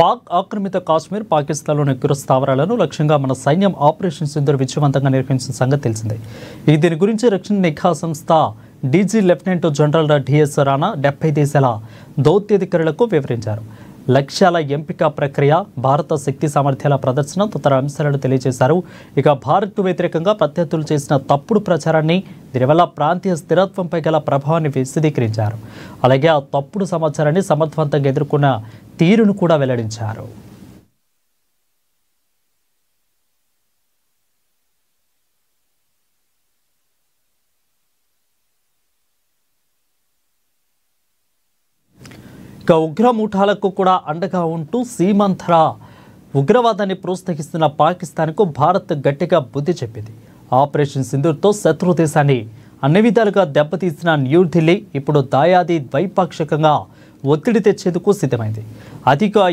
పాక్ ఆక్రమిత కాశ్మీర్ పాకిస్తాన్లోని ఉగ్ర స్థావరాలను లక్ష్యంగా మన సైన్యం ఆపరేషన్ సింధూర్ విజయవంతంగా నిర్వహించిన సంగతి తెలిసిందే. దీని గురించి రక్షణ నిఘా సంస్థ DG lieutenant general DS Rana 70 దేశాల దౌత్యాధికారులకు వివరించారు. లక్ష్యాల ఎంపిక ప్రక్రియ, భారత శక్తి సామర్థ్యాల ప్రదర్శన తదితర అంశాలను తెలియజేశారు. ఇక భారత్కు వ్యతిరేకంగా ప్రత్యర్థులు చేసిన తప్పుడు ప్రచారాన్ని, దీనివల్ల ప్రాంతీయ స్థిరత్వంపై గల ప్రభావాన్ని విశదీకరించారు. అలాగే ఆ తప్పుడు సమాచారాన్ని సమర్థవంతంగా ఎదుర్కొన్న తీరును కూడా వెల్లడించారు. ఇక ఉగ్ర ముఠాలకు కూడా అండగా ఉంటూ సీమాంతర ఉగ్రవాదాన్ని ప్రోత్సహిస్తున్న పాకిస్తాన్కు భారత్ గట్టిగా బుద్ధి చెప్పింది. ఆపరేషన్ సింధూర్తో శత్రు దేశాన్ని అన్ని విధాలుగా దెబ్బతీసిన న్యూఢిల్లీ ఇప్పుడు దాయాది ద్వైపాక్షికంగా ఒత్తిడి తెచ్చేందుకు సిద్ధమైంది.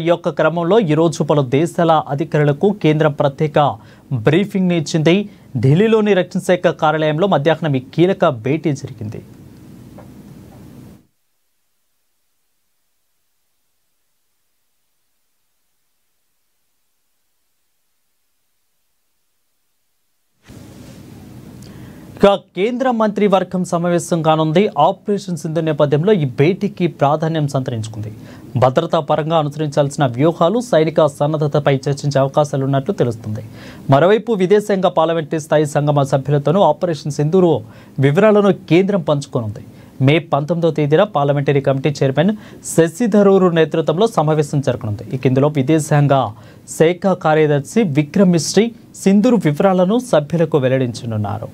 ఈ యొక్క క్రమంలో ఈరోజు పలు దేశాల అధికారులకు కేంద్రం ప్రత్యేక బ్రీఫింగ్ని ఇచ్చింది. ఢిల్లీలోని రక్షణ శాఖ కార్యాలయంలో మధ్యాహ్నం ఈ కీలక భేటీ జరిగింది. ఇక కేంద్ర మంత్రి వర్గం సమావేశం కానుంది. ఆపరేషన్ సింధూర్ నేపథ్యంలో ఈ భేటీకి ప్రాధాన్యం సంతరించుకుంది. భద్రతా పరంగా అనుసరించాల్సిన వ్యూహాలు, సైనిక సన్నద్ధతపై చర్చించే అవకాశాలున్నట్లు తెలుస్తుంది. మరోవైపు విదేశాంగ పార్లమెంటరీ స్థాయి సంగమ సభ్యులతోనూ ఆపరేషన్ సింధూర్ వివరాలను కేంద్రం పంచుకోనుంది. మే 19వ తేదీన parliamentary committee chairman Shashi Tharoor నేతృత్వంలో సమావేశం జరగనుంది. ఇందులో విదేశాంగ శాఖ కార్యదర్శి విక్రమ్ మిశ్రీ సింధూర్ వివరాలను సభ్యులకు వెల్లడించనున్నారు.